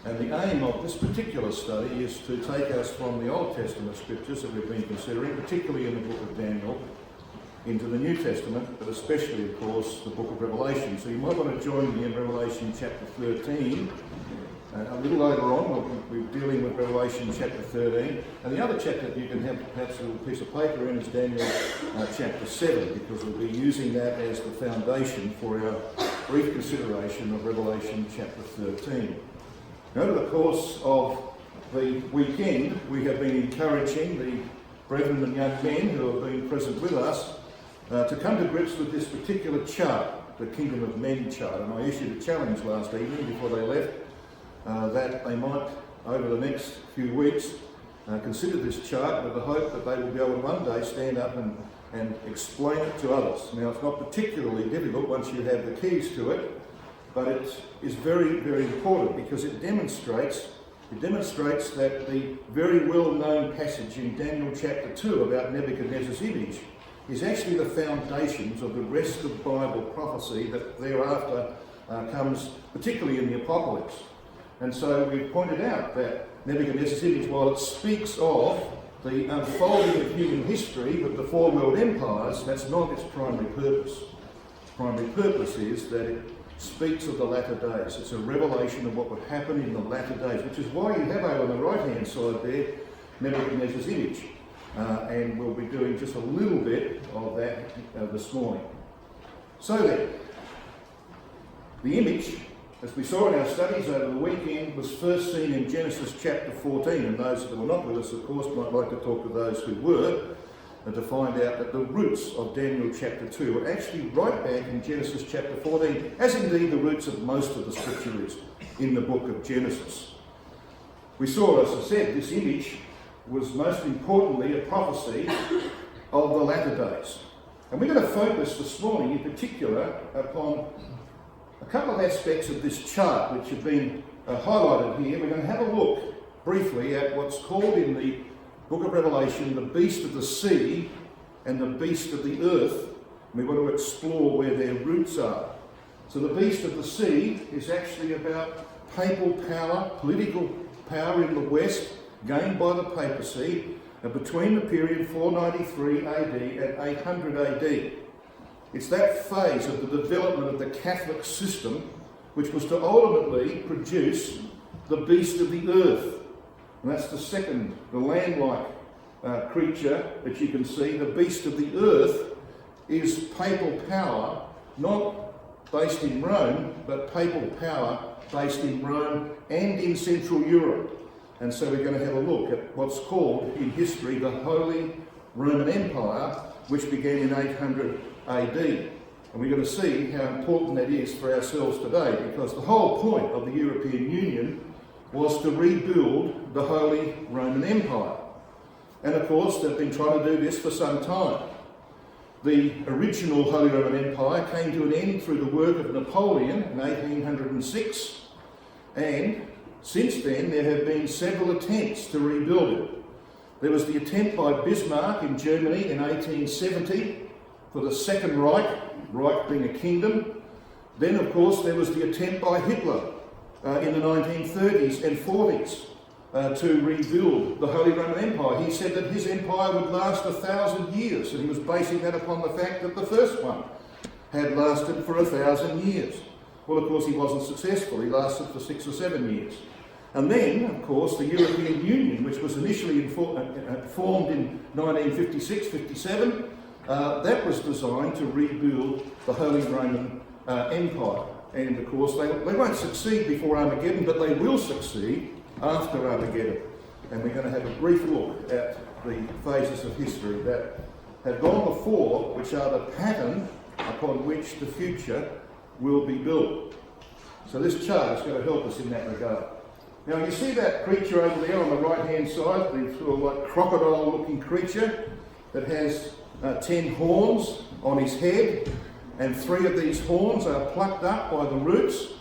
And the aim of this particular study is to take us from the Old Testament scriptures that we've been considering, particularly in the book of Daniel, into the New Testament, but especially, of course, the book of Revelation. So you might want to join me in Revelation chapter 13. A little later on, we'll be dealing with Revelation chapter 13. And the other chapter that you can have perhaps a little piece of paper in is Daniel chapter 7, because we'll be using that as the foundation for our brief consideration of Revelation chapter 13. Now, over the course of the weekend, we have been encouraging the brethren and young men who have been present with us to come to grips with this particular chart, the Kingdom of Men chart. And I issued a challenge last evening before they left that they might, over the next few weeks, consider this chart with the hope that they will be able to one day stand up and explain it to others. Now, it's not particularly difficult once you have the keys to it, but it is very, very important because it demonstrates that the very well-known passage in Daniel chapter 2 about Nebuchadnezzar's image is actually the foundations of the rest of Bible prophecy that thereafter comes, particularly in the Apocalypse. And so we've pointed out that Nebuchadnezzar's image, while it speaks of the unfolding of human history with the four world empires, that's not its primary purpose. Its primary purpose is that it speaks of the latter days. It's a revelation of what would happen in the latter days, which is why you have over on the right-hand side there Nebuchadnezzar's image. And we'll be doing just a little bit of that this morning. So then, the image, as we saw in our studies over the weekend, was first seen in Genesis chapter 14, and those that were not with us, of course, might like to talk to those who were, and to find out that the roots of Daniel chapter 2 are actually right back in Genesis chapter 14, as indeed the roots of most of the scripture is in the book of Genesis. We saw, as I said, this image was most importantly a prophecy of the latter days. And we're going to focus this morning in particular upon a couple of aspects of this chart which have been highlighted here. We're going to have a look briefly at what's called in the book of Revelation the beast of the sea and the beast of the earth. And we want to explore where their roots are. So the beast of the sea is actually about papal power, political power in the West, gained by the papacy between the period 493 AD and 800 AD. It's that phase of the development of the Catholic system which was to ultimately produce the beast of the earth. And that's the second, the land-like creature that you can see. The beast of the earth is papal power, not based in Rome, but papal power based in Rome and in Central Europe. And so we're going to have a look at what's called in history the Holy Roman Empire, which began in 800 AD. And we're going to see how important that is for ourselves today, because the whole point of the European Union was to rebuild the Holy Roman Empire. And of course, they've been trying to do this for some time. The original Holy Roman Empire came to an end through the work of Napoleon in 1806, and since then, there have been several attempts to rebuild it. There was the attempt by Bismarck in Germany in 1870 for the Second Reich, Reich being a kingdom. Then, of course, there was the attempt by Hitler in the 1930s and 40s to rebuild the Holy Roman Empire. He said that his empire would last 1,000 years, and he was basing that upon the fact that the first one had lasted for 1,000 years. Well, of course, he wasn't successful. He lasted for 6 or 7 years. And then, of course, the European Union, which was initially formed in 1956-57, that was designed to rebuild the Holy Roman Empire. And, of course, they won't succeed before Armageddon, but they will succeed after Armageddon. And we're going to have a brief look at the phases of history that have gone before, which are the pattern upon which the future will be built. So this chart is going to help us in that regard. Now you see that creature over there on the right-hand side, the sort of like crocodile-looking creature that has 10 horns on his head, and 3 of these horns are plucked up by the roots,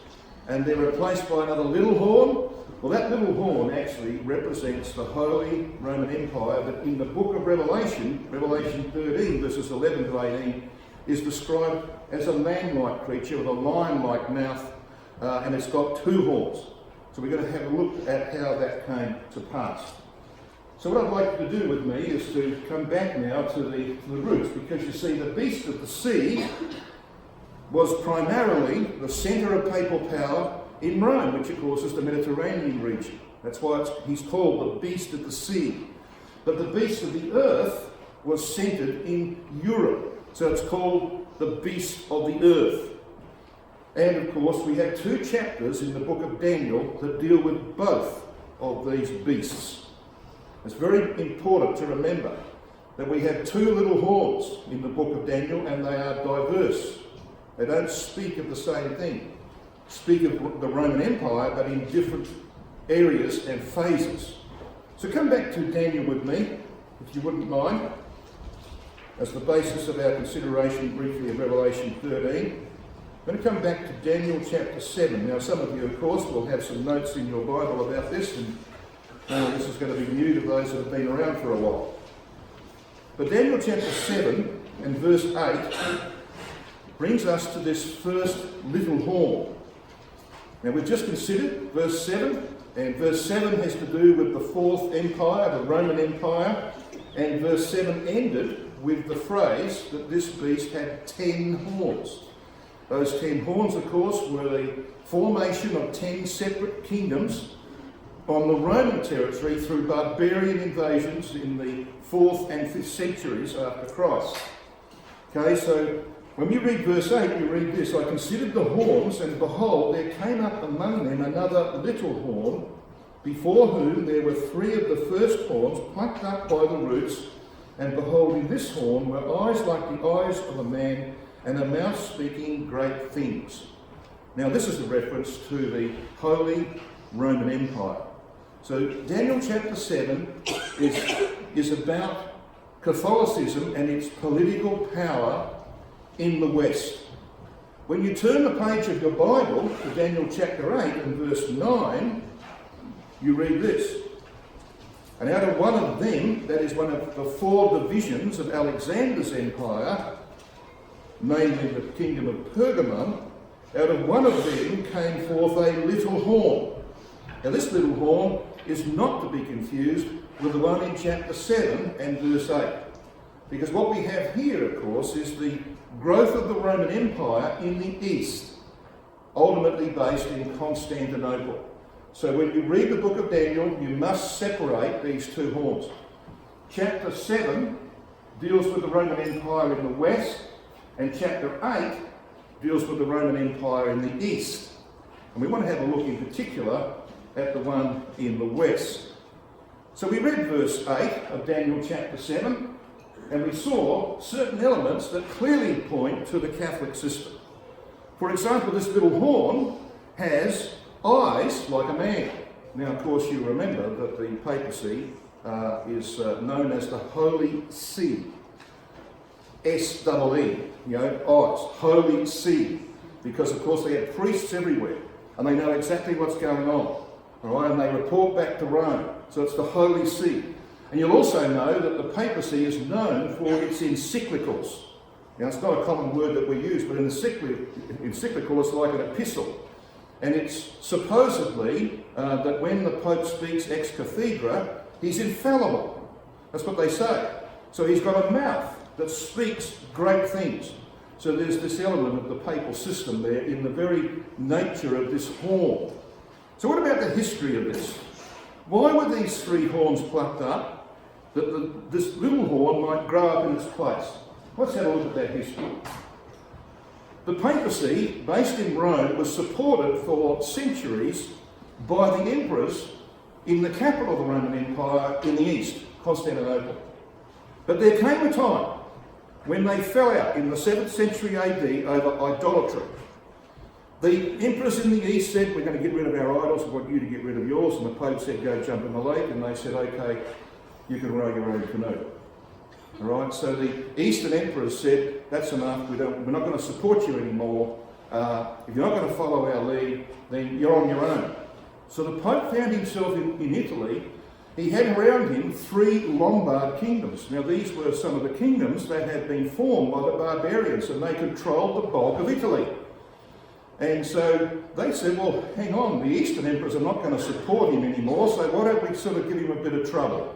and they're replaced by another little horn. Well, that little horn actually represents the Holy Roman Empire, but in the book of Revelation, Revelation 13, verses 11 to 18, is described as a lamb-like creature with a lion-like mouth, and it's got 2 horns. So we're going to have a look at how that came to pass. So what I'd like you to do with me is to come back now to the roots, because you see the beast of the sea was primarily the centre of papal power in Rome, which of course is the Mediterranean region. That's why he's called the beast of the sea. But the beast of the earth was centred in Europe, so it's called the beast of the earth. And of course we have 2 chapters in the book of Daniel that deal with both of these beasts. It's very important to remember that we have 2 little horns in the book of Daniel, and they are diverse. They don't speak of the same thing. Speak of the Roman Empire, but in different areas and phases. So come back to Daniel with me, if you wouldn't mind, as the basis of our consideration briefly of Revelation 13. I'm going to come back to Daniel chapter 7. Now some of you, of course, will have some notes in your Bible about this, and this is going to be new to those that have been around for a while. But Daniel chapter 7 and verse 8 brings us to this first little horn. Now we've just considered verse 7, and verse 7 has to do with the 4th empire, the Roman Empire, and verse 7 ended with the phrase that this beast had 10 horns. Those 10 horns, of course, were the formation of 10 separate kingdoms on the Roman territory through barbarian invasions in the 4th and 5th centuries after Christ. Okay, so when you read verse 8, you read this: I considered the horns, and behold, there came up among them another little horn, before whom there were 3 of the first horns plucked up by the roots, and behold, in this horn were eyes like the eyes of a man, and a mouth speaking great things. Now this is a reference to the Holy Roman Empire. So Daniel chapter 7 is about Catholicism and its political power in the West. When you turn the page of your Bible to Daniel chapter 8 and verse 9, you read this: and out of one of them, that is one of the 4 divisions of Alexander's empire, namely the kingdom of Pergamum, out of one of them came forth a little horn. Now this little horn is not to be confused with the one in chapter 7 and verse 8. Because what we have here, of course, is the growth of the Roman Empire in the east, ultimately based in Constantinople. So when you read the book of Daniel, you must separate these 2 horns. Chapter 7 deals with the Roman Empire in the west, and chapter 8 deals with the Roman Empire in the east. And we want to have a look in particular at the one in the west. So we read verse 8 of Daniel chapter 7, and we saw certain elements that clearly point to the Catholic system. For example, this little horn has eyes like a man. Now, of course, you remember that the papacy is known as the Holy See. S-E-E, eyes, Holy See. Because, of course, they have priests everywhere, and they know exactly what's going on. All right, and they report back to Rome. So it's the Holy See. And you'll also know that the papacy is known for its encyclicals. Now, it's not a common word that we use, but an encyclical is like an epistle. And it's supposedly that when the Pope speaks ex cathedra, he's infallible. That's what they say. So he's got a mouth that speaks great things. So there's this element of the papal system there in the very nature of this horn. So what about the history of this? Why were these 3 horns plucked up that this little horn might grow up in its place? Let's have a look at that history. The papacy, based in Rome, was supported for centuries by the emperors in the capital of the Roman Empire in the east, Constantinople. But there came a time when they fell out in the 7th century AD over idolatry. The emperors in the east said, we're going to get rid of our idols, we want you to get rid of yours. And the Pope said, go jump in the lake. And they said, okay, you can row your own canoe. All right, so the eastern emperors said, that's enough, we're not going to support you anymore. If you're not going to follow our lead, then you're on your own. So the Pope found himself in Italy. He had around him 3 Lombard kingdoms. Now these were some of the kingdoms that had been formed by the barbarians, and they controlled the bulk of Italy. And so they said, well, hang on, the Eastern emperors are not going to support him anymore, so why don't we sort of give him a bit of trouble?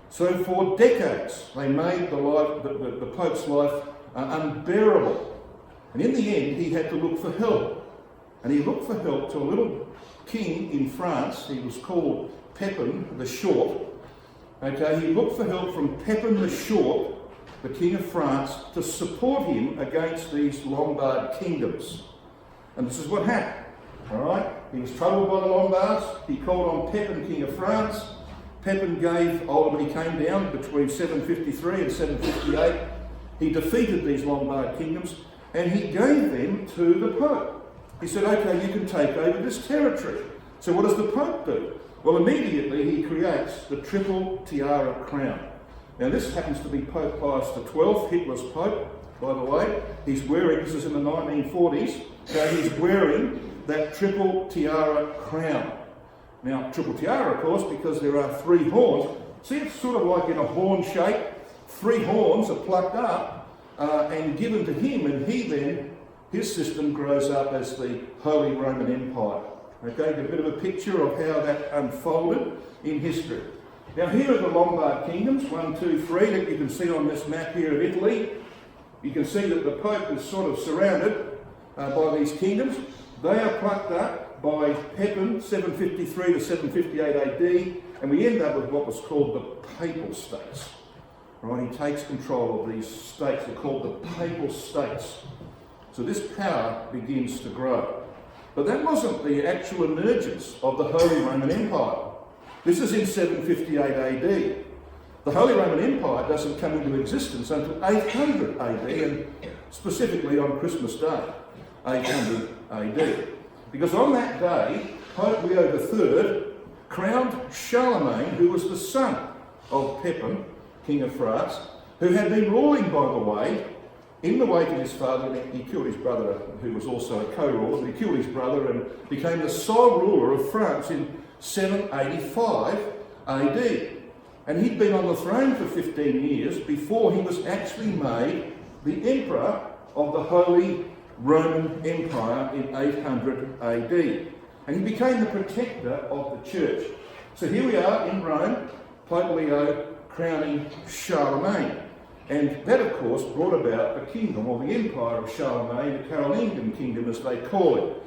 So for decades, they made the Pope's life unbearable. And in the end, he had to look for help. And he looked for help to a little king in France. He was called Pepin the Short. Okay, he looked for help from Pepin the Short, the king of France, to support him against these Lombard kingdoms. And this is what happened. All right, he was troubled by the Lombards. He called on Pepin, king of France. Pepin ultimately came down between 753 and 758. He defeated these Lombard kingdoms and he gave them to the Pope. He said, okay, you can take over this territory. So what does the Pope do? Well, immediately he creates the triple tiara crown. Now this happens to be Pope Pius XII, Hitler's Pope, by the way. He's wearing, this is in the 1940s, so he's wearing that triple tiara crown. Now, triple tiara, of course, because there are three horns. See, it's sort of like in a horn shape. Three horns are plucked up and given to him, and his system grows up as the Holy Roman Empire. Okay, a bit of a picture of how that unfolded in history. Now, here are the Lombard kingdoms, 1, 2, 3, that you can see on this map here of Italy. You can see that the Pope is sort of surrounded by these kingdoms. They are plucked up by Pepin, 753 to 758 AD, and we end up with what was called the Papal States. Right, he takes control of these states. They're called the Papal States. So this power begins to grow. But that wasn't the actual emergence of the Holy Roman Empire. This is in 758 AD. The Holy Roman Empire doesn't come into existence until 800 AD, and specifically on Christmas Day, 800 AD. Because on that day, Pope Leo III crowned Charlemagne, who was the son of Pepin, king of France, who had been ruling, by the way, in the wake of his father. He killed his brother, who was also a co-ruler. He killed his brother and became the sole ruler of France in 785 AD. And he'd been on the throne for 15 years before he was actually made the emperor of the Holy Roman Empire in 800 AD. And he became the protector of the church. So here we are in Rome, Pope Leo crowning Charlemagne. And that, of course, brought about the kingdom, or the empire of Charlemagne, the Carolingian kingdom as they call it.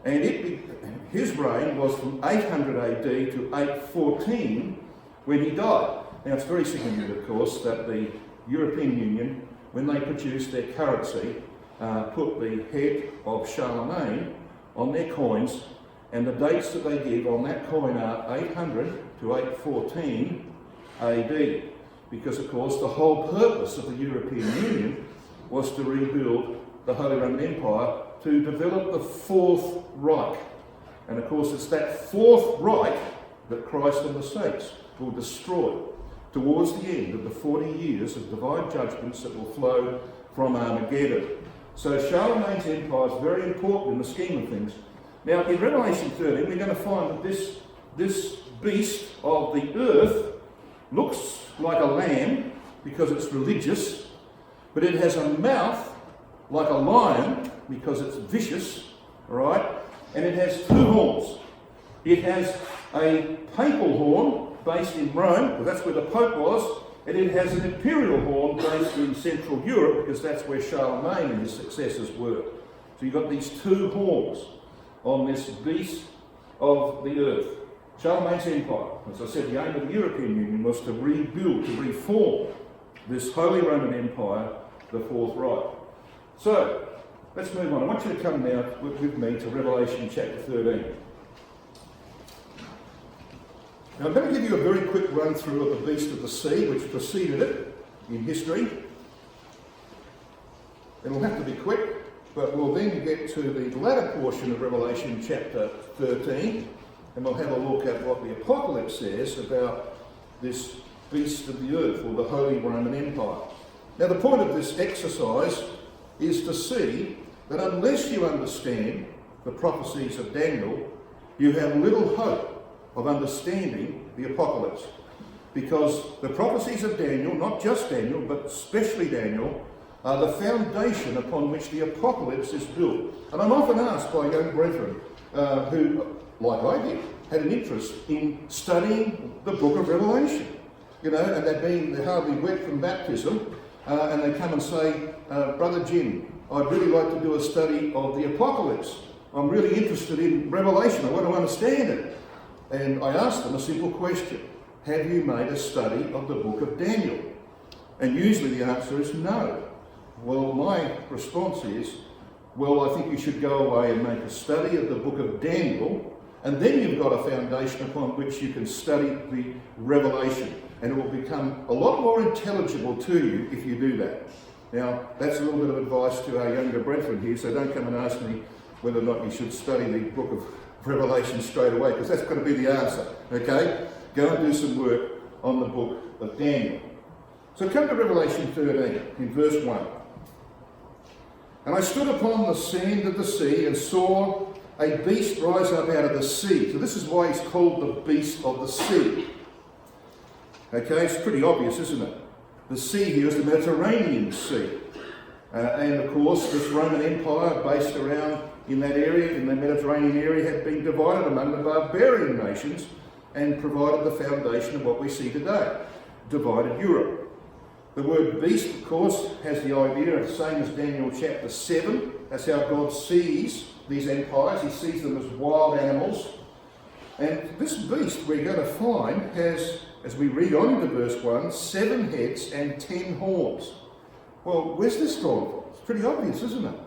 And his reign was from 800 AD to 814 when he died. Now it's very significant, of course, that the European Union, when they produced their currency, put the head of Charlemagne on their coins, and the dates that they give on that coin are 800 to 814 AD. Because, of course, the whole purpose of the European Union was to rebuild the Holy Roman Empire, to develop the Fourth Reich. And, of course, it's that Fourth Reich that Christ and the saints will destroy towards the end of the 40 years of divine judgments that will flow from Armageddon. So Charlemagne's empire is very important in the scheme of things. Now, in Revelation 13, we're going to find that this beast of the earth looks like a lamb because it's religious, but it has a mouth like a lion because it's vicious, all right? And it has two horns. It has a papal horn based in Rome, because that's where the Pope was, and it has an imperial horn based in Central Europe, because that's where Charlemagne and his successors were. So you've got these two horns on this beast of the earth. Charlemagne's empire, as I said, the aim of the European Union was to rebuild, to reform this Holy Roman Empire, the Fourth Reich. So, let's move on. I want you to come now with me to Revelation chapter 13. Now, I'm going to give you a very quick run through of the beast of the sea, which preceded it in history. It'll have to be quick, but we'll then get to the latter portion of Revelation chapter 13, and we'll have a look at what the Apocalypse says about this beast of the earth, or the Holy Roman Empire. Now, the point of this exercise is to see that unless you understand the prophecies of Daniel, you have little hope of understanding the Apocalypse. Because the prophecies of Daniel, not just Daniel, but especially Daniel, are the foundation upon which the apocalypse is built. And I'm often asked by young brethren who, like I did, had an interest in studying the book of Revelation. You know, and they're hardly wet from baptism, and they come and say, Brother Jim, I'd really like to do a study of the apocalypse. I'm really interested in Revelation. I want to understand it. And I asked them a simple question. Have you made a study of the book of Daniel? And usually the answer is no. Well, my response is, well, I think you should go away and make a study of the book of Daniel, and then you've got a foundation upon which you can study the Revelation. And it will become a lot more intelligible to you if you do that. Now, that's a little bit of advice to our younger brethren here, so don't come and ask me whether or not you should study the book of Revelation straight away, because that's going to be the answer, okay? Go and do some work on the book of Daniel. So come to Revelation 13, in verse 1. And I stood upon the sand of the sea and saw a beast rise up out of the sea. So this is why he's called the beast of the sea. Okay, it's pretty obvious, isn't it? The sea here is the Mediterranean Sea. And of course, this Roman Empire based around in that area, in the Mediterranean area, had been divided among the barbarian nations and provided the foundation of what we see today, divided Europe. The word beast, of course, has the idea of the same as Daniel chapter 7. That's how God sees these empires. He sees them as wild animals. And this beast we're going to find has, as we read on into verse 1, 7 heads and 10 horns. Well, where's this drawn from? It's pretty obvious, isn't it?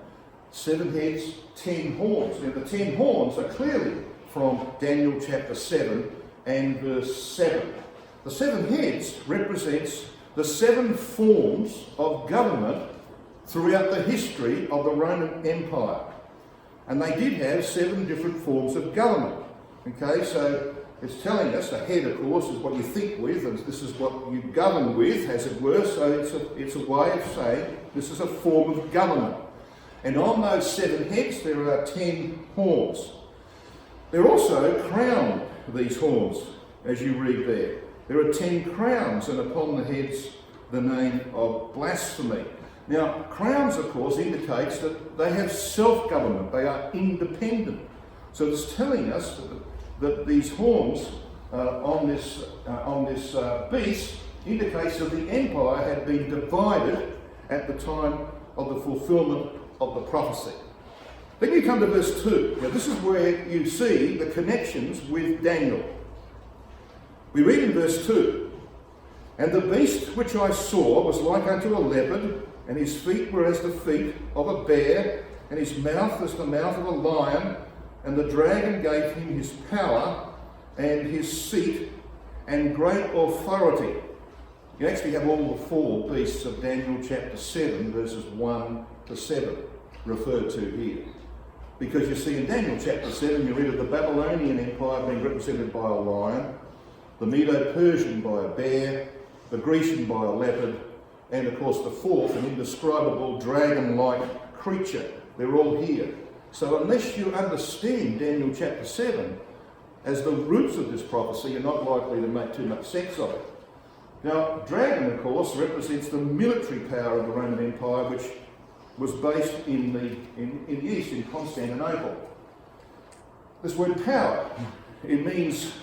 7 heads, 10 horns. Now, the 10 horns are clearly from Daniel chapter 7 and verse 7. The 7 heads represents the 7 forms of government throughout the history of the Roman Empire. And they did have 7 different forms of government. Okay, so it's telling us, a head, of course, is what you think with, and this is what you govern with, as it were. So it's a way of saying this is a form of government. And on those 7 heads, there are 10 horns. They're also crowned, these horns, as you read there. There are 10 crowns, and upon the heads, the name of blasphemy. Now, crowns, of course, indicates that they have self-government. They are independent. So it's telling us that these horns on this beast indicates that the empire had been divided at the time of the fulfillment of the prophecy. Then you come to verse 2. Now this is where you see the connections with Daniel. We read in verse 2, And the beast which I saw was like unto a leopard, and his feet were as the feet of a bear, and his mouth as the mouth of a lion, and the dragon gave him his power and his seat and great authority. You actually have all the 4 beasts of Daniel chapter 7, verses 1 to 7, referred to here. Because you see in Daniel chapter 7, you read of the Babylonian Empire being represented by a lion, the Medo-Persian by a bear, the Grecian by a leopard, and of course the 4th, an indescribable dragon-like creature. They're all here. So unless you understand Daniel chapter 7 as the roots of this prophecy, you're not likely to make too much sense of it. Now, dragon, of course, represents the military power of the Roman Empire, which was based in the east, in Constantinople. This word power, it means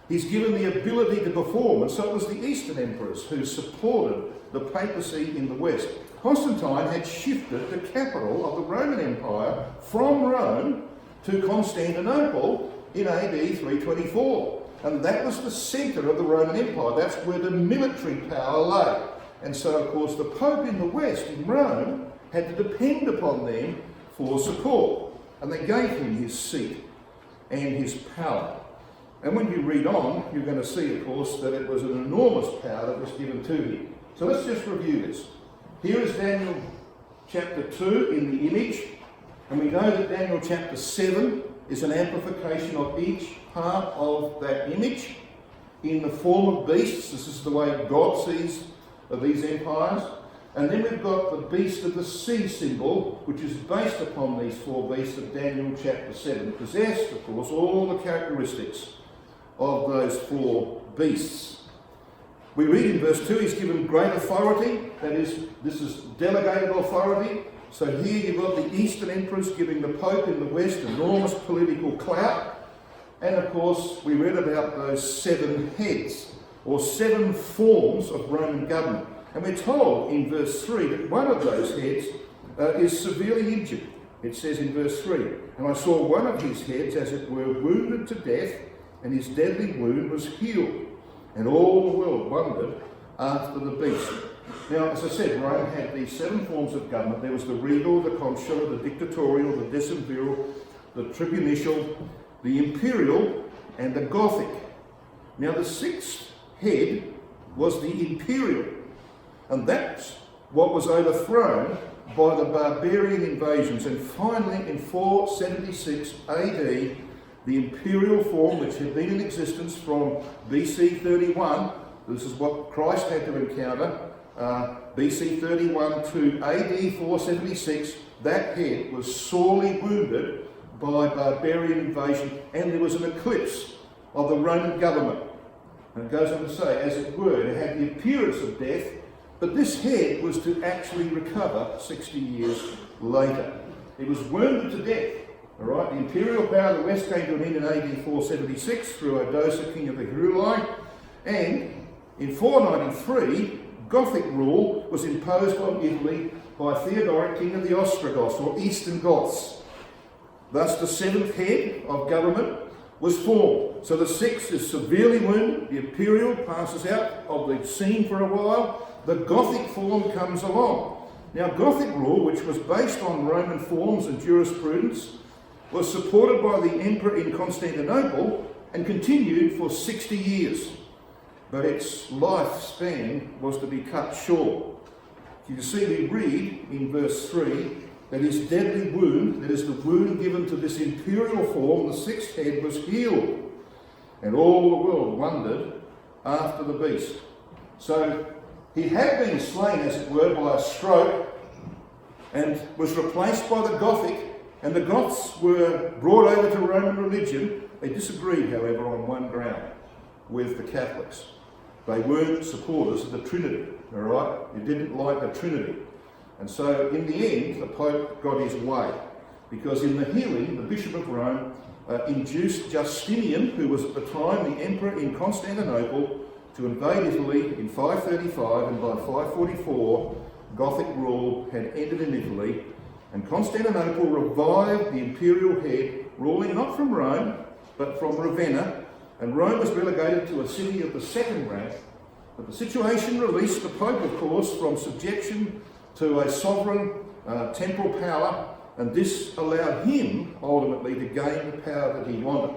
he's given the ability to perform, and so it was the Eastern emperors who supported the papacy in the West. Constantine had shifted the capital of the Roman Empire from Rome to Constantinople in AD 324. And that was the centre of the Roman Empire. That's where the military power lay. And so, of course, the Pope in the West, in Rome, had to depend upon them for support. And they gave him his seat and his power. And when you read on, you're going to see, of course, that it was an enormous power that was given to him. So let's just review this. Here is Daniel chapter 2 in the image, and we know that Daniel chapter 7 is an amplification of each part of that image in the form of beasts. This is the way God sees these empires. And then we've got the beast of the sea symbol, which is based upon these 4 beasts of Daniel chapter 7, possessed, of course, all the characteristics of those 4 beasts. We read in verse 2, he's given great authority. That is, this is delegated authority. So here you've got the Eastern emperors giving the Pope in the West enormous political clout. And of course, we read about those 7 heads, or 7 forms of Roman government. And we're told in verse 3 that one of those heads is severely injured. It says in verse 3, "And I saw one of his heads, as it were, wounded to death, and his deadly wound was healed. And all the world wondered after the beast." Now, as I said, Rome had these 7 forms of government. There was the regal, the consular, the dictatorial, the decemviral, the tribunicial, the imperial, and the Gothic. Now, the 6th head was the imperial, and that's what was overthrown by the barbarian invasions. And finally, in 476 AD, the imperial form, which had been in existence from BC 31, this is what Christ had to encounter, BC 31 to AD 476, that head was sorely wounded by barbarian invasion, and there was an eclipse of the Roman government. And it goes on to say, as it were, it had the appearance of death, but this head was to actually recover 60 years later. It was wounded to death. All right, the imperial power of the West came to an end in AD 476 through Odoacer, king of the Heruli, and in 493, Gothic rule was imposed on Italy by Theodoric, king of the Ostrogoths, or Eastern Goths. Thus, the 7th head of government was formed. So the 6th is severely wounded, the imperial passes out of the scene for a while, the Gothic form comes along. Now, Gothic rule, which was based on Roman forms and jurisprudence, was supported by the emperor in Constantinople and continued for 60 years. But its lifespan was to be cut short. You can see we read in verse 3 that his deadly wound, that is the wound given to this imperial form, the 6th head, was healed. And all the world wondered after the beast. So he had been slain, as it were, by a stroke and was replaced by the Gothic, and the Goths were brought over to Roman religion. They disagreed, however, on one ground with the Catholics. They weren't supporters of the Trinity, all right? They didn't like the Trinity. And so, in the end, the Pope got his way, because in the healing, the Bishop of Rome induced Justinian, who was at the time the emperor in Constantinople, to invade Italy in 535, and by 544, Gothic rule had ended in Italy, and Constantinople revived the imperial head, ruling not from Rome, but from Ravenna, and Rome was relegated to a city of the 2nd rank. But the situation released the Pope, of course, from subjection to a sovereign temporal power, and this allowed him ultimately to gain the power that he wanted.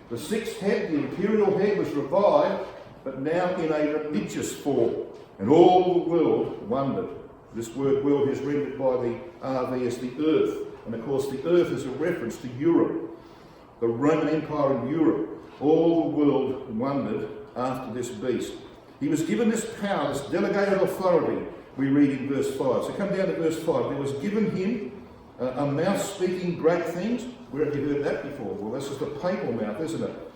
The 6th head, the imperial head, was revived, but now in a religious form, and all the world wondered. This word world is rendered by the RV as the earth, and of course the earth is a reference to Europe, the Roman Empire in Europe. All the world wondered after this beast. He was given this power, this delegated authority, we read in verse 5. So come down to verse 5. There was given him a mouth speaking great things. Where have you heard that before? Well, this is the papal mouth, isn't it?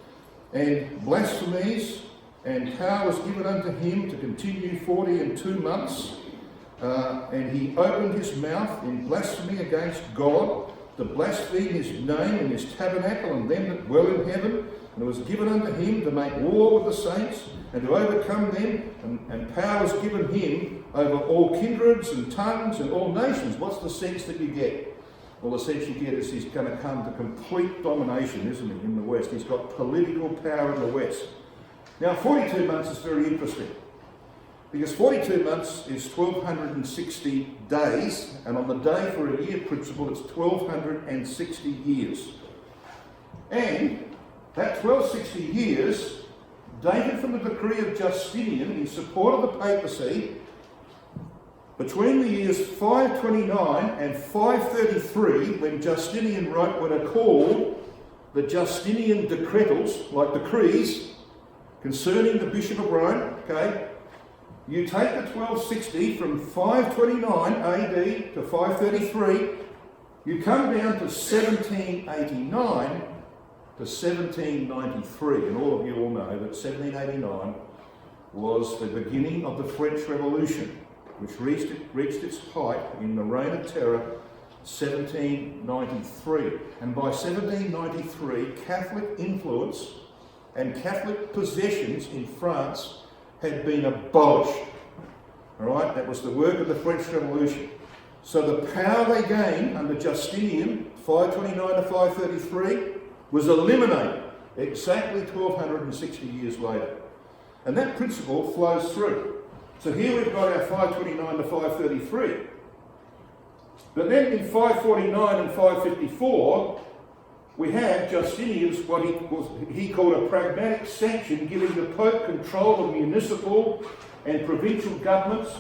And blasphemies, and power was given unto him to continue 42 months. And he opened his mouth in blasphemy against God, to blaspheme his name and his tabernacle and them that dwell in heaven. And it was given unto him to make war with the saints and to overcome them, and power was given him over all kindreds and tongues and all nations. What's the sense that you get? Well, the sense you get is he's going to come to complete domination, isn't he, in the West? He's got political power in the West. Now, 42 months is very interesting, because 42 months is 1,260 days, and on the day for a year principle, it's 1,260 years. And that 1,260 years, dated from the decree of Justinian in support of the papacy, between the years 529 and 533, when Justinian wrote what are called the Justinian decretals, like decrees, concerning the Bishop of Rome, okay, you take the 1260 from 529 AD to 533, you come down to 1789 to 1793, and all of you all know that 1789 was the beginning of the French Revolution. which reached its height in the Reign of Terror, 1793. And by 1793, Catholic influence and Catholic possessions in France had been abolished. All right, that was the work of the French Revolution. So the power they gained under Justinian, 529 to 533, was eliminated exactly 1260 years later. And that principle flows through. So here we've got our 529 to 533. But then in 549 and 554, we have Justinian's, what he called a pragmatic sanction, giving the Pope control of municipal and provincial governments.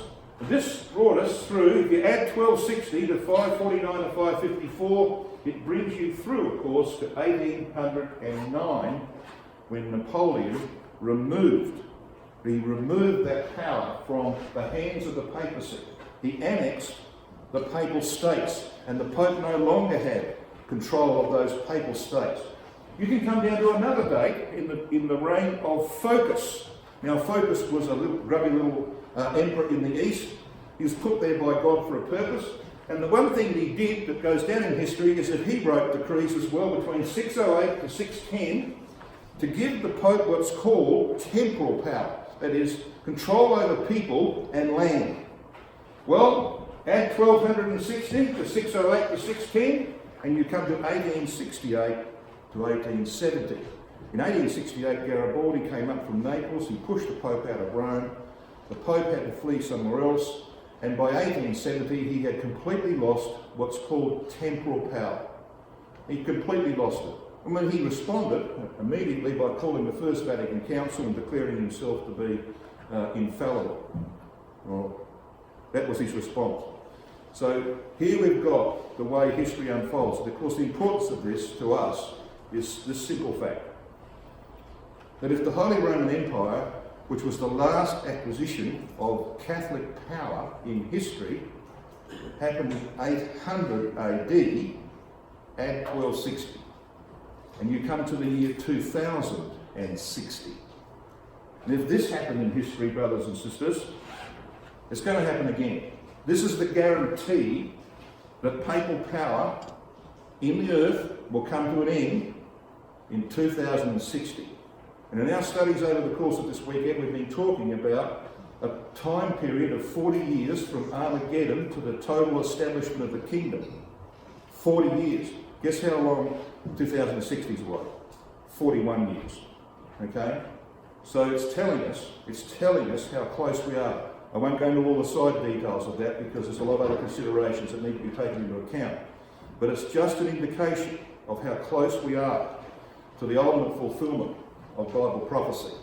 This brought us through, if you add 1260 to 549 to 554, it brings you through, of course, to 1809, when Napoleon removed that power from the hands of the papacy. He annexed the papal states, and the Pope no longer had control of those papal states. You can come down to another date in the reign of Phocas. Now, Phocas was a grubby little emperor in the east. He was put there by God for a purpose. And the one thing that he did that goes down in history is that he wrote decrees as well between 608 to 610 to give the Pope what's called temporal power, that is, control over people and land. Well, add 1260 to 608 to 610, and you come to 1868 to 1870. In 1868, Garibaldi came up from Naples. He pushed the Pope out of Rome. The Pope had to flee somewhere else, and by 1870 he had completely lost what's called temporal power. He completely lost it. And when he responded immediately by calling the First Vatican Council and declaring himself to be infallible. Well, that was his response. So here we've got the way history unfolds. And of course, the importance of this to us is this simple fact, that if the Holy Roman Empire, which was the last acquisition of Catholic power in history, happened in 800 AD, add 1260, and you come to the year 2060. And if this happened in history, brothers and sisters, it's going to happen again. This is the guarantee that papal power in the earth will come to an end in 2060. And in our studies over the course of this weekend, we've been talking about a time period of 40 years from Armageddon to the total establishment of the kingdom. 40 years. Guess how long 2060 is like? 41 years. Okay? So it's telling us how close we are. I won't go into all the side details of that because there's a lot of other considerations that need to be taken into account. But it's just an indication of how close we are to the ultimate fulfillment of Bible prophecy.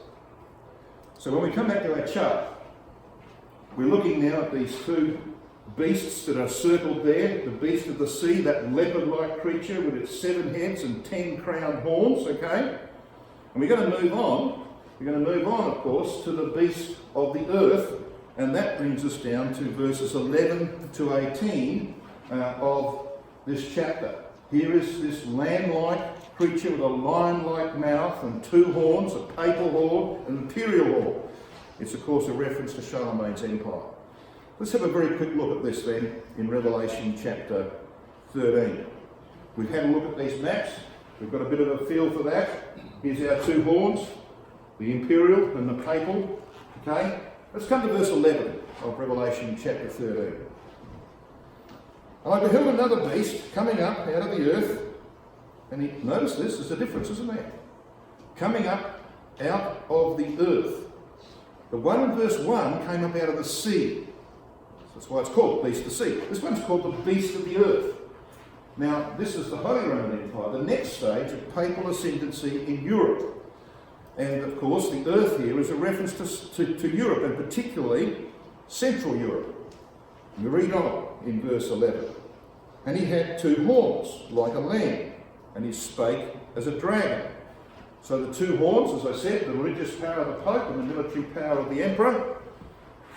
So when we come back to our chart, we're looking now at these two beasts that are circled there. The beast of the sea, that leopard-like creature with its 7 heads and 10 crowned horns, okay? And we're going to move on. We're going to move on, of course, to the beast of the earth, and that brings us down to verses 11 to 18 of this chapter. Here is this lamb-like creature with a lion-like mouth and 2 horns, a papal horn, an imperial horn. It's, of course, a reference to Charlemagne's empire. Let's have a very quick look at this then in Revelation chapter 13. We've had a look at these maps. We've got a bit of a feel for that. Here's our 2 horns, the imperial and the papal. Okay? Let's come to verse 11 of Revelation chapter 13. And I beheld another beast coming up out of the earth. And notice this, there's a difference, isn't there? Coming up out of the earth. The one in verse 1 came up out of the sea. That's why it's called Beast of the Sea. This one's called the Beast of the Earth. Now, this is the Holy Roman Empire, the next stage of papal ascendancy in Europe. And of course, the earth here is a reference to Europe, and particularly Central Europe. We read on in verse 11. And he had 2 horns, like a lamb, and he spake as a dragon. So the 2 horns, as I said, the religious power of the Pope and the military power of the Emperor.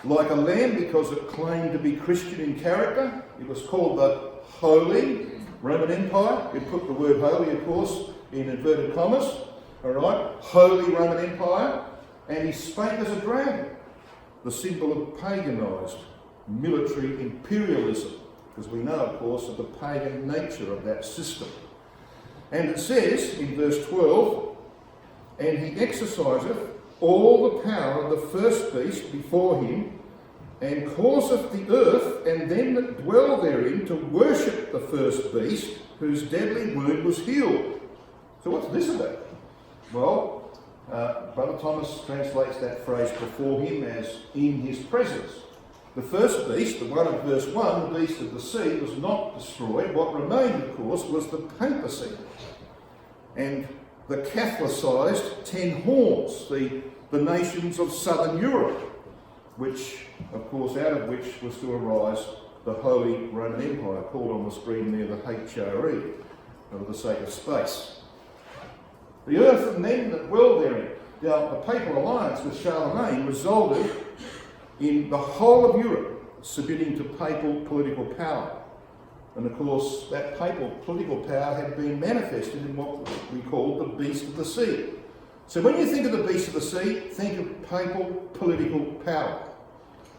Like a lamb because it claimed to be Christian in character. It was called the Holy Roman Empire. We put the word holy, of course, in inverted commas. All right, Holy Roman Empire. And he spake as a dragon, the symbol of paganised military imperialism, because we know, of course, of the pagan nature of that system. And it says in verse 12, "And he exerciseth all the power of the first beast before him, and causeth the earth and them that dwell therein to worship the first beast, whose deadly wound was healed." So what's this about? Well, Brother Thomas translates that phrase "before him" as "in his presence." The first beast, the one of verse 1, the beast of the sea, was not destroyed. What remained, of course, was the papacy and the Catholicised 10 horns, the nations of southern Europe, which, of course, out of which was to arise the Holy Roman Empire, called on the screen there the HRE, for the sake of space. The earth and them that dwell therein. Now, the papal alliance with Charlemagne resulted in the whole of Europe submitting to papal political power. And of course, that papal political power had been manifested in what we call the beast of the sea. So when you think of the beast of the sea, think of papal political power.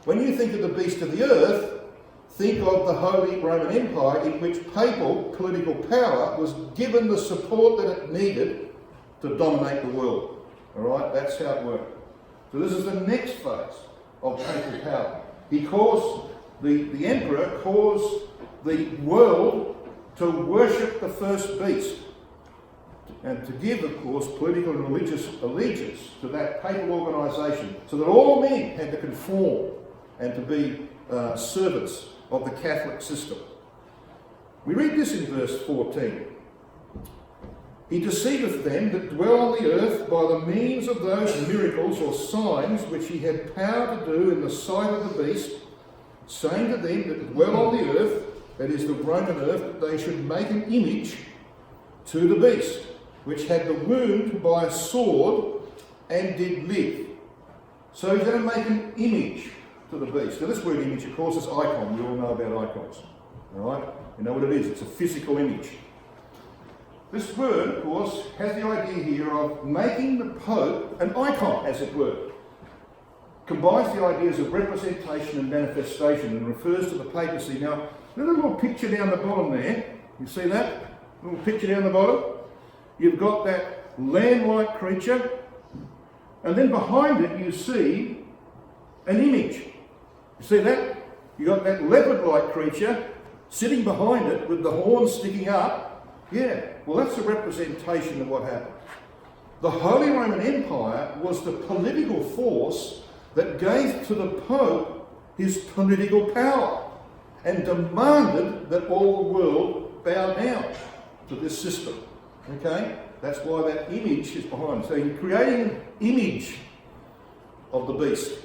When you think of the beast of the earth, think of the Holy Roman Empire, in which papal political power was given the support that it needed to dominate the world. All right, that's how it worked. So this is the next phase of papal power. He caused, the emperor caused the world to worship the first beast, and to give, of course, political and religious allegiance to that papal organisation, so that all men had to conform and to be servants of the Catholic system. We read this in verse 14. "He deceiveth them that dwell on the earth by the means of those miracles or signs which he had power to do in the sight of the beast, saying to them that dwell on the earth," that is the Roman earth, "that they should make an image to the beast, which had the wound by a sword and did live." So he's going to make an image to the beast. Now this word image, of course, is icon. We all know about icons. All right? You know what it is. It's a physical image. This word, of course, has the idea here of making the Pope an icon, as it were. Combines the ideas of representation and manifestation and refers to the papacy. Now, look at a little picture down the bottom there. You see that? Little picture down the bottom. You've got that lamb-like creature, and then behind it you see an image. You see that? You've got that leopard-like creature sitting behind it with the horns sticking up. Yeah, well, that's a representation of what happened. The Holy Roman Empire was the political force that gave to the Pope his political power and demanded that all the world bow down to this system. Okay? That's why that image is behind. So he's creating an image of the beast.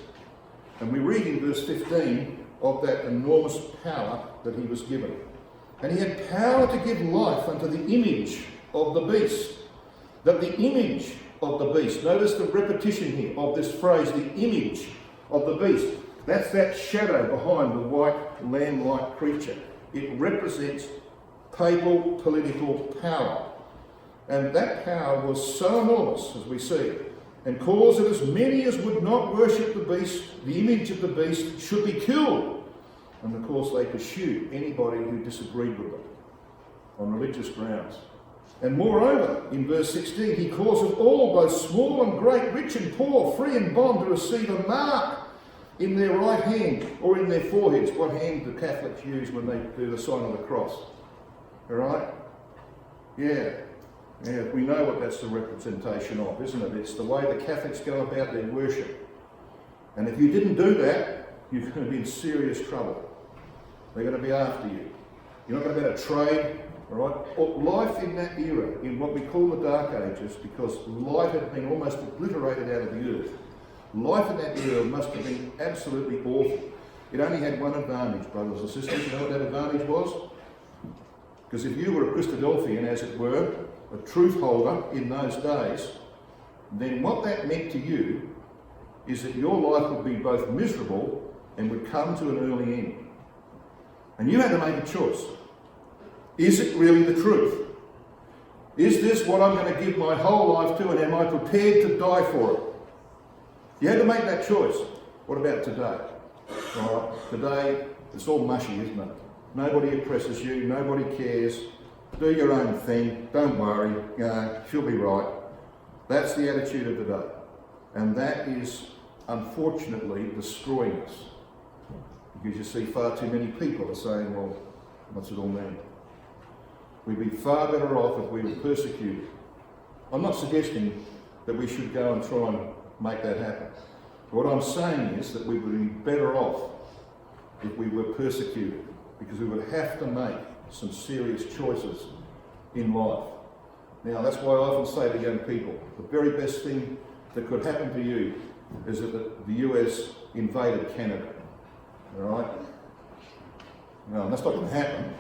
And we read in verse 15 of that enormous power that he was given. "And he had power to give life unto the image of the beast." That the image of the beast, notice the repetition here of this phrase, the image of the beast. That's that shadow behind the white lamb-like creature. It represents papal political power. And that power was so enormous, as we see, and caused that as many as would not worship the beast, the image of the beast, should be killed. And of course they pursued anybody who disagreed with them on religious grounds. And moreover, in verse 16, "He causeth all, both small and great, rich and poor, free and bond, to receive a mark in their right hand or in their foreheads." What hand do Catholics use when they do the sign of the cross? All right? Yeah, we know what that's the representation of, isn't it? It's the way the Catholics go about their worship. And if you didn't do that, you're going to be in serious trouble. They're going to be after you. You're not going to be able to trade, all right? Life in that era, in what we call the Dark Ages, because life had been almost obliterated out of the earth. Life in that era must have been absolutely awful. It only had one advantage, brothers and sisters. You know what that advantage was? Because if you were a Christadelphian, as it were, a truth holder in those days, then what that meant to you is that your life would be both miserable and would come to an early end. And you had to make a choice. Is it really the truth? Is this what I'm going to give my whole life to, and am I prepared to die for it? You had to make that choice. What about today? Right? Today, it's all mushy, isn't it? Nobody oppresses you, nobody cares. Do your own thing, don't worry, she'll be right. That's the attitude of the day. And that is, unfortunately, destroying us. Because you see far too many people are saying, well, what's it all mean? We'd be far better off if we were persecuted. I'm not suggesting that we should go and try and make that happen. What I'm saying is that we would be better off if we were persecuted, because we would have to make some serious choices in life. Now, that's why I often say to young people, the very best thing that could happen to you is that the US invaded Canada. All right? No, that's not going to happen.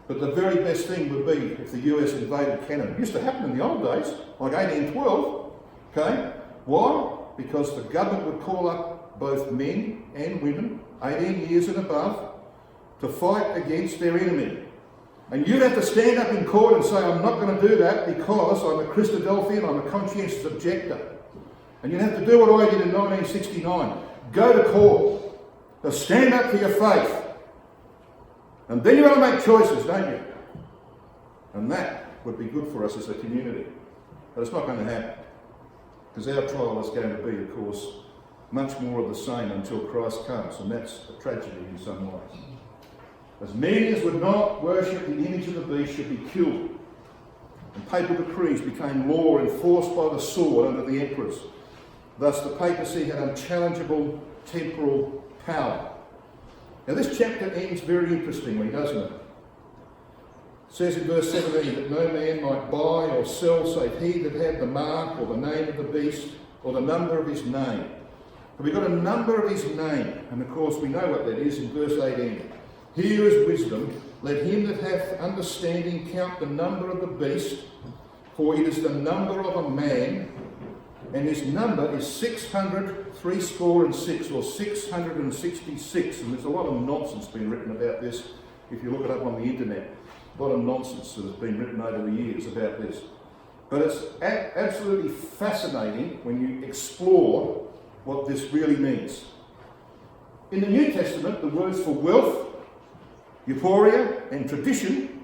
But the very best thing would be if the US invaded Canada. It used to happen in the old days, like 1812. Okay? Why? Because the government would call up both men and women, 18 years and above, to fight against their enemy. And you'd have to stand up in court and say, I'm not going to do that because I'm a Christadelphian, I'm a conscientious objector. And you'd have to do what I did in 1969. Go to court. To stand up for your faith. And then you've got to make choices, don't you? And that would be good for us as a community. But it's not going to happen. Because our trial is going to be, of course, much more of the same until Christ comes. And that's a tragedy in some ways. As many as would not worship the image of the beast should be killed. And papal decrees became law enforced by the sword under the emperors. Thus the papacy had unchallengeable temporal power. Now this chapter ends very interestingly, doesn't it? It says in verse 17 that no man might buy or sell save he that had the mark or the name of the beast or the number of his name. But we've got a number of his name, and of course we know what that is in verse 18. Here is wisdom, let him that hath understanding count the number of the beast, for it is the number of a man, and his number is 666 or 666, and there's a lot of nonsense being written about this if you look it up on the internet. A lot of nonsense that has been written over the years about this. But it's absolutely fascinating when you explore what this really means. In the New Testament, the words for wealth, euphoria, and tradition,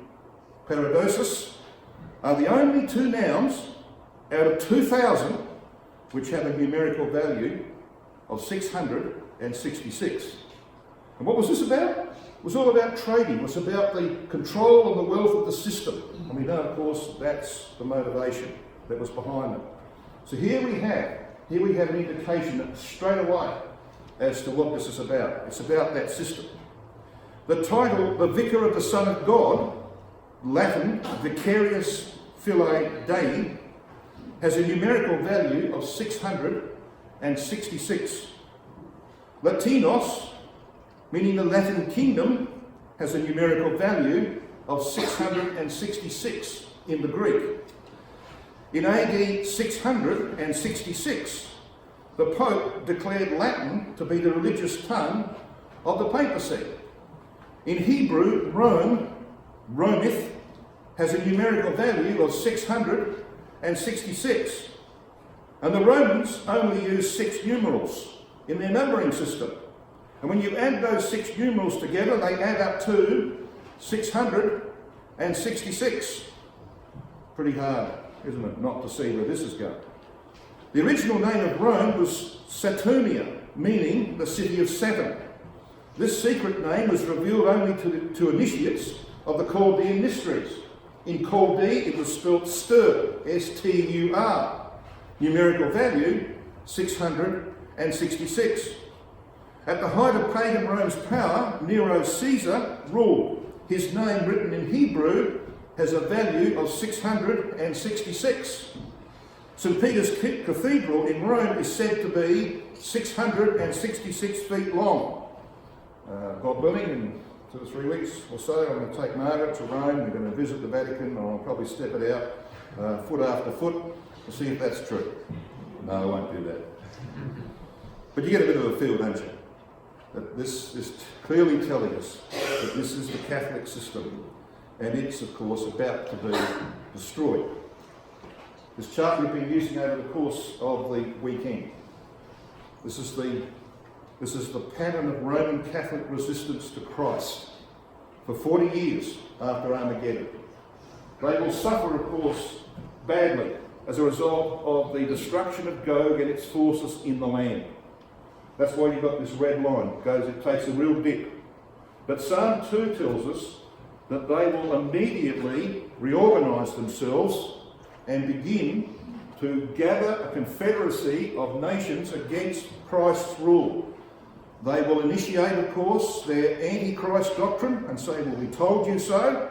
paradosis, are the only two nouns out of 2,000 which have a numerical value of 666. And what was this about? It was all about trading. It was about the control of the wealth of the system. And we know, of course, that's the motivation that was behind it. So here we have an indication straight away as to what this is about. It's about that system. The title, the Vicar of the Son of God, Latin, Vicarius Filii Dei, has a numerical value of 666. Latinos, meaning the Latin kingdom, has a numerical value of 666 in the Greek. In AD 666, the Pope declared Latin to be the religious tongue of the papacy. In Hebrew, Romith, has a numerical value of 666. And the Romans only use 6 numerals in their numbering system. And when you add those 6 numerals together, they add up to 666. Pretty hard, isn't it, not to see where this is going. The original name of Rome was Saturnia, meaning the city of Saturn. This secret name was revealed only to initiates of the Chaldean mysteries. In Chaldee, it was spelt Stur, S-T-U-R. Numerical value, 666. At the height of pagan Rome's power, Nero Caesar ruled. His name, written in Hebrew, has a value of 666. St. Peter's Cathedral in Rome is said to be 666 feet long. God willing, in 2 or 3 weeks or so, I'm going to take Margaret to Rome. We're going to visit the Vatican, and I'll probably step it out foot after foot to see if that's true. No, I won't do that. But you get a bit of a feel, don't you? That this is clearly telling us that this is the Catholic system, and it's, of course, about to be destroyed. This chart we've been using over the course of the weekend. This is the This is the pattern of Roman Catholic resistance to Christ for 40 years after Armageddon. They will suffer, of course, badly as a result of the destruction of Gog and its forces in the land. That's why you've got this red line. It takes a real dip. But Psalm 2 tells us that they will immediately reorganise themselves and begin to gather a confederacy of nations against Christ's rule. They will initiate, of course, their anti-Christ doctrine and say, well, we told you so.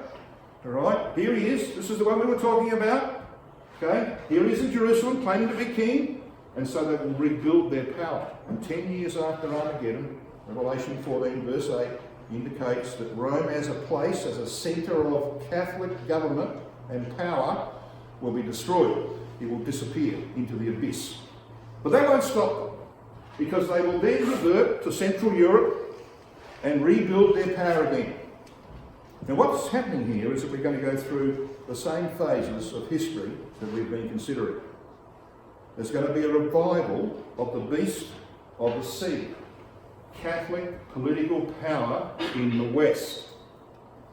All right, here he is. This is the one we were talking about. Okay, here he is in Jerusalem, claiming to be king. And so they will rebuild their power. And 10 years after Armageddon, Revelation 14 verse 8 indicates that Rome as a place, as a centre of Catholic government and power, will be destroyed. It will disappear into the abyss. But that won't stop them, because they will then revert to Central Europe and rebuild their power again. Now what's happening here is that we're going to go through the same phases of history that we've been considering. There's going to be a revival of the beast of the sea, Catholic political power in the West.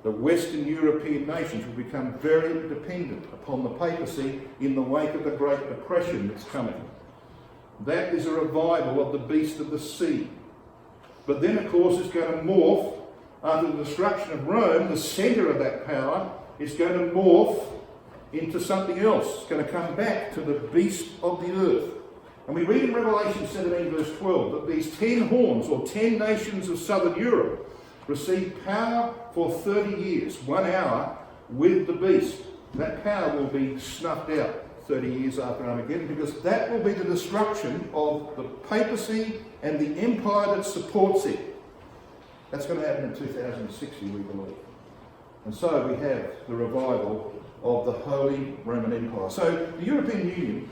The Western European nations will become very dependent upon the papacy in the wake of the Great Depression that's coming. That is a revival of the beast of the sea. But then, of course, it's going to morph. After the destruction of Rome, the centre of that power is going to morph into something else. It's going to come back to the beast of the earth. And we read in Revelation 17 verse 12 that these 10 horns, or 10 nations of southern Europe, receive power for 30 years, 1 hour, with the beast. That power will be snuffed out 30 years after Armageddon, because that will be the destruction of the papacy and the empire that supports it. That's going to happen in 2060, we believe. And so we have the revival of the Holy Roman Empire. So the European Union,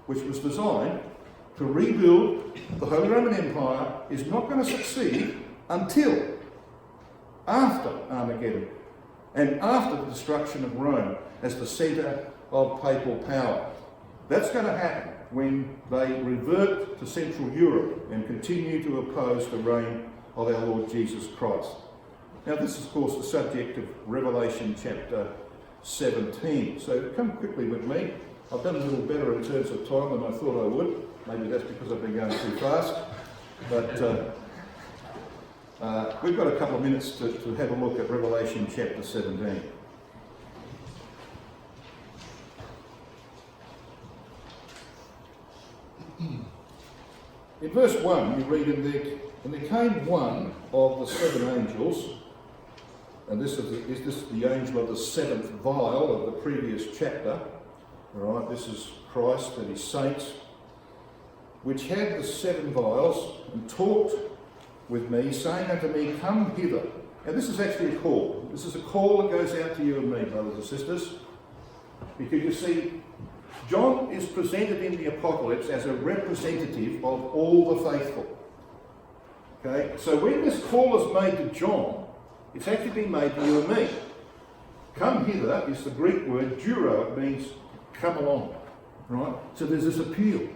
which was designed to rebuild the Holy Roman Empire, is not going to succeed until after Armageddon and after the destruction of Rome as the centre of papal power. That's going to happen when they revert to Central Europe and continue to oppose the reign of our Lord Jesus Christ. Now this is, of course, the subject of Revelation chapter 17. So come quickly with me. I've done a little better in terms of time than I thought I would. Maybe that's because I've been going too fast. But we've got a couple of minutes to have a look at Revelation chapter 17. In verse 1, you read, and there came one of the 7 angels, and is this the angel of the 7th vial of the previous chapter. All right, this is Christ and his saints, which had the 7 vials, and talked with me, saying unto me, come hither. Now this is actually a call. This is a call that goes out to you and me, brothers and sisters. Because you see, John is presented in the Apocalypse as a representative of all the faithful. Okay, so when this call is made to John, it's actually been made to you and me. Come hither is the Greek word duro. It means come along. Right? So there's this appeal.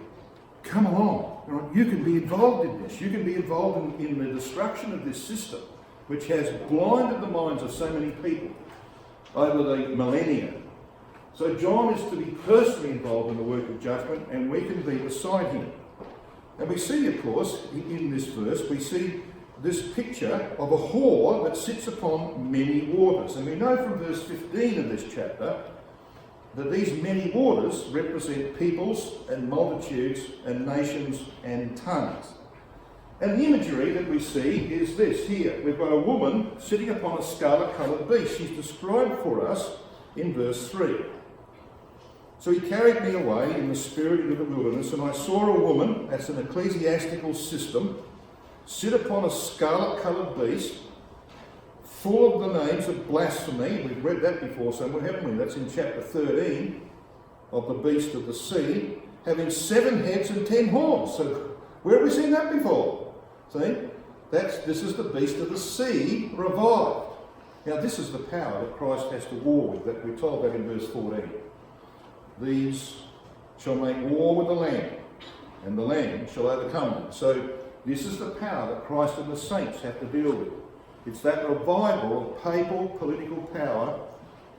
Come along. Right? You can be involved in this. You can be involved in the destruction of this system, which has blinded the minds of so many people over the millennia. So John is to be personally involved in the work of judgment, and we can be beside him. And we see, of course, in this verse, we see this picture of a whore that sits upon many waters. And we know from verse 15 of this chapter that these many waters represent peoples and multitudes and nations and tongues. And the imagery that we see is this here. We've got a woman sitting upon a scarlet-coloured beast. She's described for us in verse 3. So he carried me away in the spirit into the wilderness, and I saw a woman, that's an ecclesiastical system, sit upon a scarlet-coloured beast, full of the names of blasphemy. We've read that before somewhere, haven't we? That's in chapter 13 of the beast of the sea, having 7 heads and 10 horns. So where have we seen that before? See? This is the beast of the sea revived. Now this is the power that Christ has to war with, that we're told that in verse 14. These shall make war with the Lamb, and the Lamb shall overcome them. So This is the power that Christ and the saints have to deal with. It's that revival of papal political power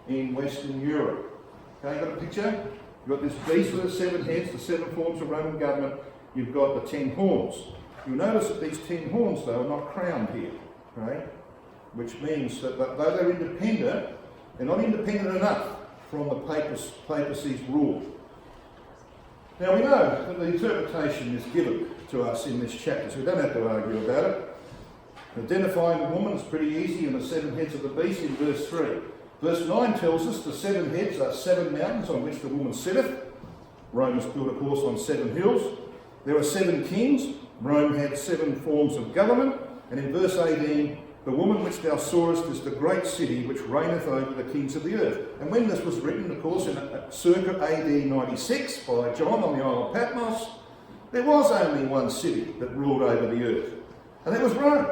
in Western Europe. Okay, got a picture? You've got this beast with the 7 heads, the 7 forms of Roman government. You've got the 10 horns. You'll notice that these 10 horns, though, are not crowned here. Right? Which means that though they're independent, they're not independent enough from the papacy's rule. Now we know that the interpretation is given to us in this chapter, so we don't have to argue about it. Identifying the woman is pretty easy in the 7 heads of the beast in verse 3. Verse 9 tells us the 7 heads are 7 mountains on which the woman sitteth. Rome was built, of course, on 7 hills. There are 7 kings. Rome had 7 forms of government. And in verse 18, the woman which thou sawest is the great city which reigneth over the kings of the earth. And when this was written, of course, in circa AD 96 by John on the Isle of Patmos, there was only one city that ruled over the earth. And that was Rome.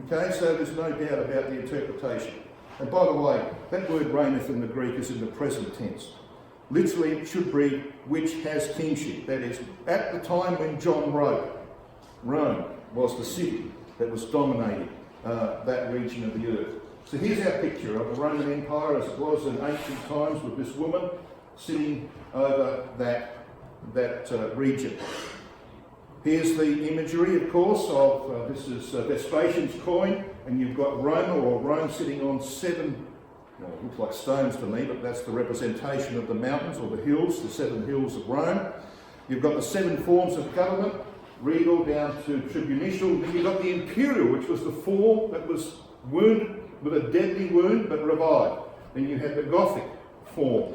Okay, so there's no doubt about the interpretation. And by the way, that word reigneth in the Greek is in the present tense. Literally, it should read, which has kingship. That is, at the time when John wrote, Rome was the city that was dominating that region of the earth. So here's our picture of the Roman Empire as it was in ancient times, with this woman sitting over that region. Here's the imagery, of course, of this is Vespasian's coin, and you've got Rome sitting on 7, well, it looks like stones to me, but that's the representation of the mountains or the hills, the 7 hills of Rome. You've got the 7 forms of government, regal down to tribunitial. Then you've got the imperial, which was the form that was wounded with a deadly wound but revived. Then you had the Gothic form.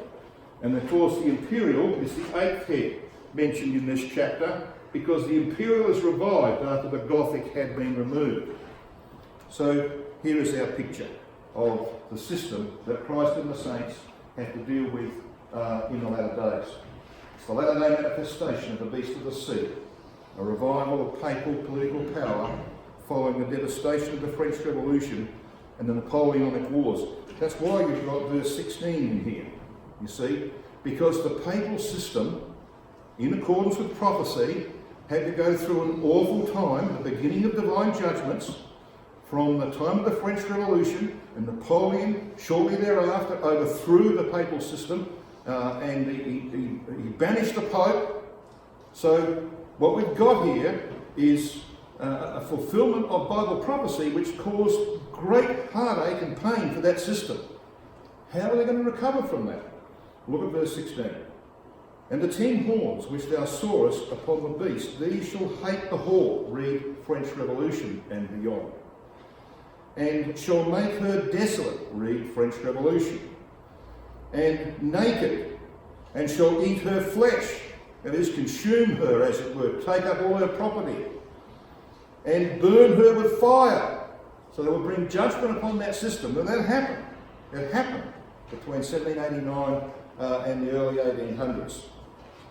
And of course the imperial is the 8th head mentioned in this chapter, because the imperial is revived after the Gothic had been removed. So here is our picture of the system that Christ and the saints have to deal with in the latter days. It's the latter day manifestation of the beast of the sea, a revival of papal political power following the devastation of the French Revolution and the Napoleonic Wars. That's why you've got verse 16 in here, you see, because the papal system, in accordance with prophecy, had to go through an awful time, the beginning of divine judgments, from the time of the French Revolution, and Napoleon shortly thereafter overthrew the papal system and he banished the Pope. So what we've got here is a fulfilment of Bible prophecy which caused great heartache and pain for that system. How are they going to recover from that? Look at verse 16. And the 10 horns which thou sawest upon the beast, these shall hate the whore, read French Revolution and beyond, and shall make her desolate, read French Revolution, and naked, and shall eat her flesh, that is, consume her, as it were, take up all her property, and burn her with fire. So they will bring judgment upon that system. And that happened. It happened between 1789 and the early 1800s.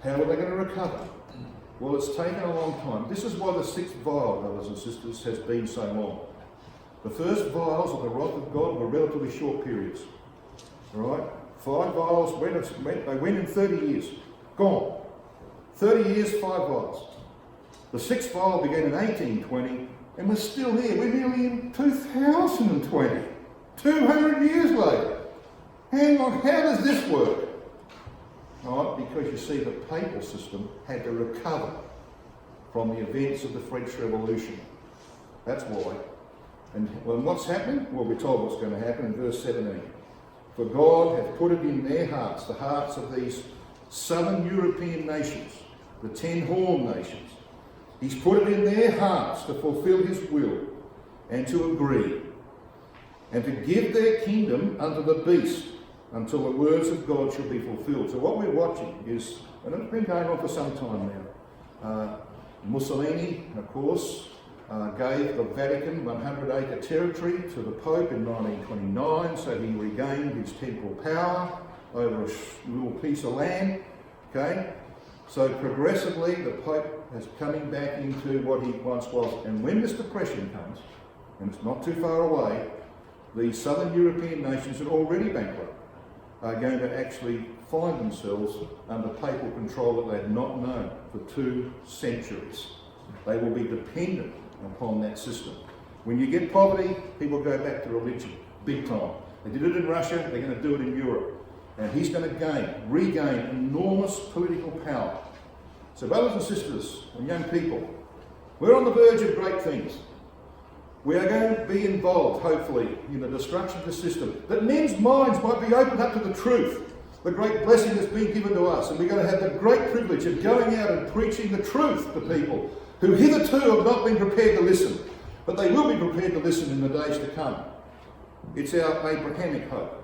How are they going to recover? Well, it's taken a long time. This is why the 6th vial, brothers and sisters, has been so long. The first vials of the wrath of God were relatively short periods. All right? 5 vials, they went in 30 years. Gone. 30 years, 5 vials. The 6th vial began in 1820, and we're still here. We're nearly in 2020. 200 years later. Hang on, how does this work? Right, because you see the papal system had to recover from the events of the French Revolution. That's why. And what's happening? Well, we're told what's going to happen in verse 17. For God hath put it in their hearts, the hearts of these southern European nations, the 10 horn nations. He's put it in their hearts to fulfill his will and to agree and to give their kingdom unto the beast, until the words of God shall be fulfilled. So what we're watching is, and it's been going on for some time now, Mussolini, of course, gave the Vatican 100-acre territory to the Pope in 1929, so he regained his temporal power over a little piece of land. Okay, so progressively the Pope is coming back into what he once was. And when this depression comes, and it's not too far away, the southern European nations that are already bankrupt are going to actually find themselves under papal control that they have not known for 2 centuries. They will be dependent upon that system. When you get poverty, people go back to religion, big time. They did it in Russia, they're going to do it in Europe. And he's going to regain enormous political power. So brothers and sisters and young people, we're on the verge of great things. We are going to be involved, hopefully, in the destruction of the system, that men's minds might be opened up to the truth, the great blessing that's been given to us, and we're going to have the great privilege of going out and preaching the truth to people who hitherto have not been prepared to listen, but they will be prepared to listen in the days to come. It's our Abrahamic hope.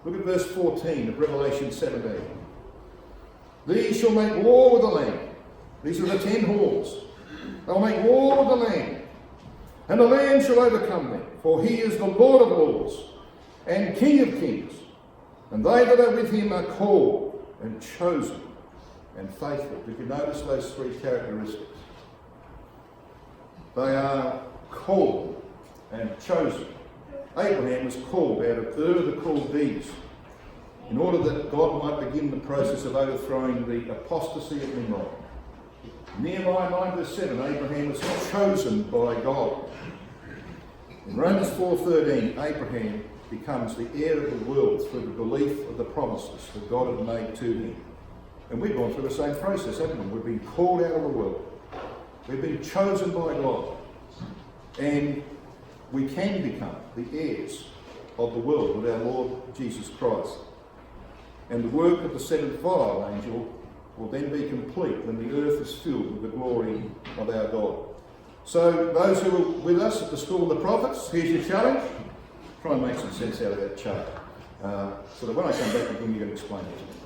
Look at verse 14 of Revelation 17. These shall make war with the Lamb. These are the 10 horns. They'll make war with the Lamb. And the Lamb shall overcome them, for he is the Lord of lords and King of kings. And they that are with him are called and chosen and faithful. Did you notice those three characteristics? They are called and chosen. Abraham was called out of Ur of the Chaldees in order that God might begin the process of overthrowing the apostasy of Nimrod. Nehemiah 9 verse 7, Abraham was chosen by God. In Romans 4:13, Abraham becomes the heir of the world through the belief of the promises that God had made to him. And we've gone through the same process, haven't we? We've been called out of the world. We've been chosen by God. And we can become the heirs of the world with our Lord Jesus Christ. And the work of the seventh vial angel will then be complete when the earth is filled with the glory of our God. So those who are with us at the School of the Prophets, here's your challenge. Try and make some sense out of that chart. So that when I come back again, you can explain it to me.